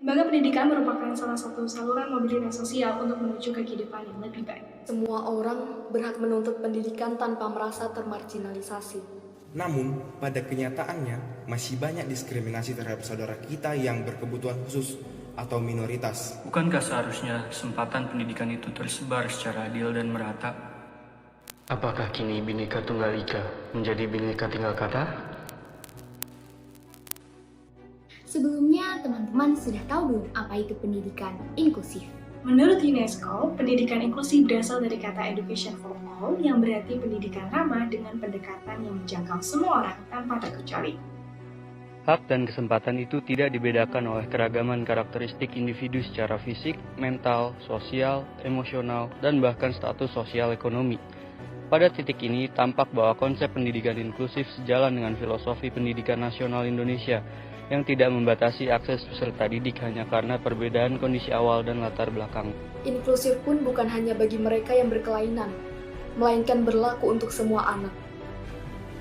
Maka pendidikan merupakan salah satu saluran mobilitas sosial untuk menuju ke kehidupan yang lebih baik. Semua orang berhak menuntut pendidikan tanpa merasa termarginalisasi. Namun, pada kenyataannya, masih banyak diskriminasi terhadap saudara kita yang berkebutuhan khusus atau minoritas. Bukankah seharusnya kesempatan pendidikan itu tersebar secara adil dan merata? Apakah kini Bhinneka Tunggal Ika menjadi Bhinneka Tunggal Kata? Sebelumnya, teman-teman sudah tahu belum apa itu pendidikan inklusif? Menurut UNESCO, pendidikan inklusif berasal dari kata education for all yang berarti pendidikan ramah dengan pendekatan yang menjangkau semua orang tanpa terkecuali. Hak dan kesempatan itu tidak dibedakan oleh keragaman karakteristik individu secara fisik, mental, sosial, emosional, dan bahkan status sosial ekonomi. Pada titik ini, tampak bahwa konsep pendidikan inklusif sejalan dengan filosofi pendidikan nasional Indonesia yang tidak membatasi akses peserta didik hanya karena perbedaan kondisi awal dan latar belakang. Inklusif pun bukan hanya bagi mereka yang berkelainan, melainkan berlaku untuk semua anak.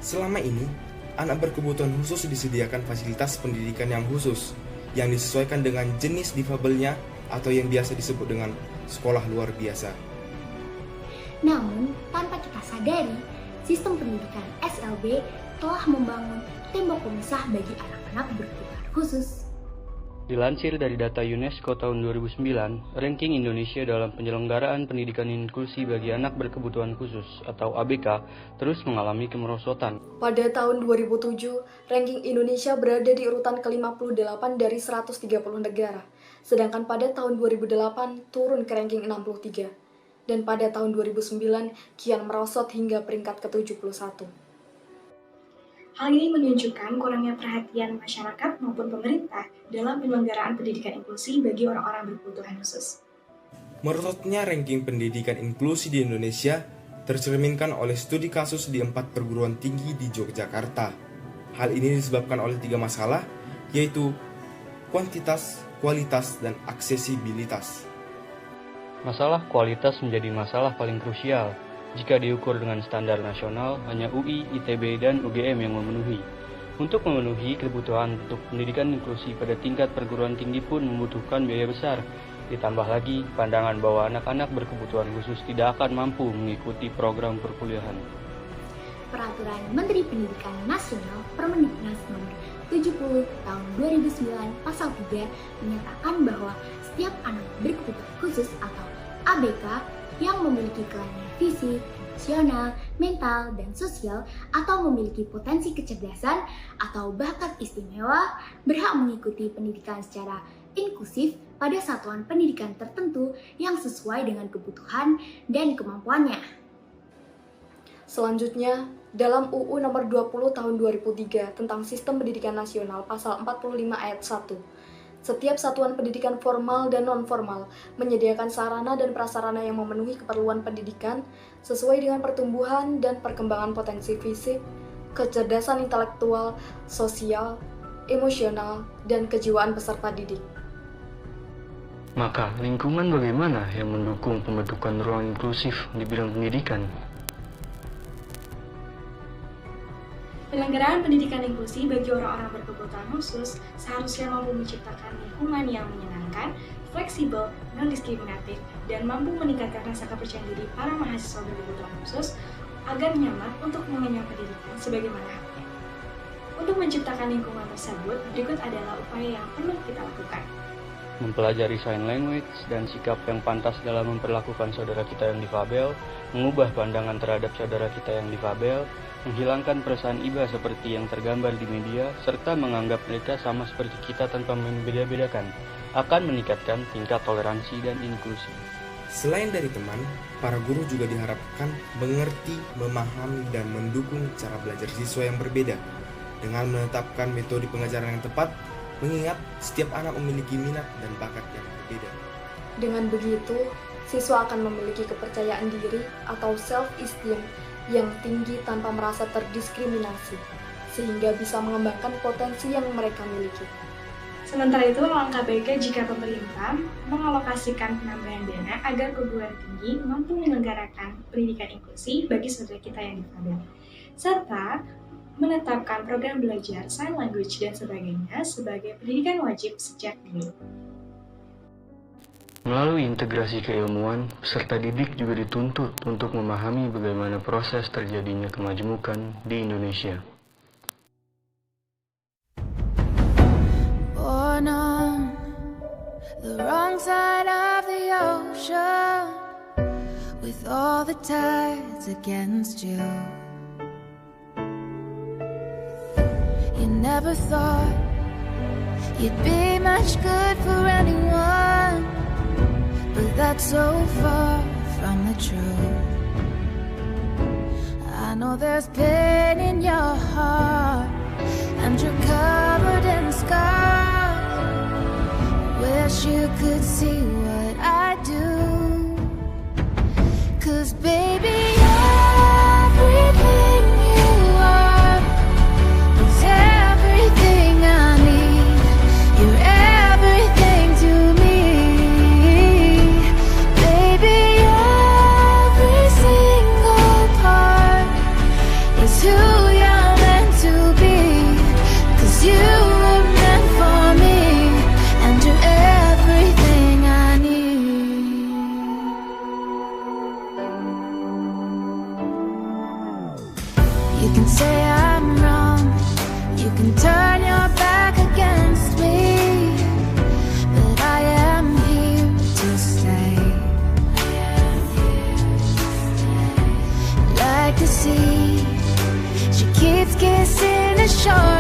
Selama ini, anak berkebutuhan khusus disediakan fasilitas pendidikan yang khusus, yang disesuaikan dengan jenis difabelnya atau yang biasa disebut dengan sekolah luar biasa. Namun, tanpa kita sadari, sistem pendidikan SLB telah membangun tembok pemisah bagi anak-anak berkebutuhan khusus. Dilansir dari data UNESCO tahun 2009, ranking Indonesia dalam penyelenggaraan pendidikan inklusi bagi anak berkebutuhan khusus atau ABK terus mengalami kemerosotan. Pada tahun 2007, ranking Indonesia berada di urutan ke-58 dari 130 negara, sedangkan pada tahun 2008 turun ke ranking 63, dan pada tahun 2009 kian merosot hingga peringkat ke-71. Hal ini menunjukkan kurangnya perhatian masyarakat maupun pemerintah dalam penyelenggaraan pendidikan inklusi bagi orang-orang berkebutuhan khusus. Merosotnya ranking pendidikan inklusi di Indonesia tercerminkan oleh studi kasus di 4 perguruan tinggi di Yogyakarta. Hal ini disebabkan oleh 3 masalah, yaitu kuantitas, kualitas, dan aksesibilitas. Masalah kualitas menjadi masalah paling krusial. Jika diukur dengan standar nasional, hanya UI, ITB, dan UGM yang memenuhi. Untuk memenuhi kebutuhan untuk pendidikan inklusi pada tingkat perguruan tinggi pun membutuhkan biaya besar. Ditambah lagi, pandangan bahwa anak-anak berkebutuhan khusus tidak akan mampu mengikuti program perkuliahan. Peraturan Menteri Pendidikan Nasional Permendiknas Nomor 70 Tahun 2009 Pasal 3 menyatakan bahwa setiap anak berkebutuhan khusus atau ABK yang memiliki kelainan fisik, emosional, mental, dan sosial atau memiliki potensi kecerdasan atau bakat istimewa berhak mengikuti pendidikan secara inklusif pada satuan pendidikan tertentu yang sesuai dengan kebutuhan dan kemampuannya. Selanjutnya, dalam UU Nomor 20 Tahun 2003 tentang Sistem Pendidikan Nasional Pasal 45 Ayat 1, setiap satuan pendidikan formal dan non-formal menyediakan sarana dan prasarana yang memenuhi keperluan pendidikan sesuai dengan pertumbuhan dan perkembangan potensi fisik, kecerdasan intelektual, sosial, emosional, dan kejiwaan peserta didik. Maka lingkungan bagaimana yang mendukung pembentukan ruang inklusif di bidang pendidikan? Penyelenggaraan pendidikan inklusi bagi orang-orang berkebutuhan khusus seharusnya mampu menciptakan lingkungan yang menyenangkan, fleksibel, non-diskriminatif, dan mampu meningkatkan rasa kepercayaan diri para mahasiswa berkebutuhan khusus agar nyaman untuk mengenyam pendidikan sebagaimana haknya. Untuk menciptakan lingkungan tersebut, berikut adalah upaya yang perlu kita lakukan. Mempelajari sign language dan sikap yang pantas dalam memperlakukan saudara kita yang difabel, mengubah pandangan terhadap saudara kita yang difabel, menghilangkan perasaan iba seperti yang tergambar di media, serta menganggap mereka sama seperti kita tanpa membeda-bedakan, akan meningkatkan tingkat toleransi dan inklusi. Selain dari teman, para guru juga diharapkan mengerti, memahami, dan mendukung cara belajar siswa yang berbeda dengan menetapkan metode pengajaran yang tepat, mengingat setiap anak memiliki minat dan bakat yang berbeda. Dengan begitu, siswa akan memiliki kepercayaan diri atau self-esteem yang tinggi tanpa merasa terdiskriminasi, sehingga bisa mengembangkan potensi yang mereka miliki. Sementara itu, alangkah baiknya jika pemerintah mengalokasikan penambahan dana agar perguruan tinggi mampu menyelenggarakan pendidikan inklusi bagi saudara kita yang difabel, serta menetapkan program belajar sign language dan sebagainya sebagai pendidikan wajib sejak dini. Melalui integrasi keilmuan, peserta didik juga dituntut untuk memahami bagaimana proses terjadinya kemajemukan di Indonesia. Born on the wrong side of the ocean, with all the tides against you. You never thought you'd be much good for anyone, but that's so far from the truth. I know there's pain in your heart, and you're covered in scars. Wish you could see what I do, 'cause baby, everything you are is everything I need. You're everything to me, baby. Every single part is who you're meant to be, 'cause you were meant for me, and you're everything I need. You can say I'm wrong, you can turn your back against me, but I am here to stay. Like the sea, she keeps kissing the shore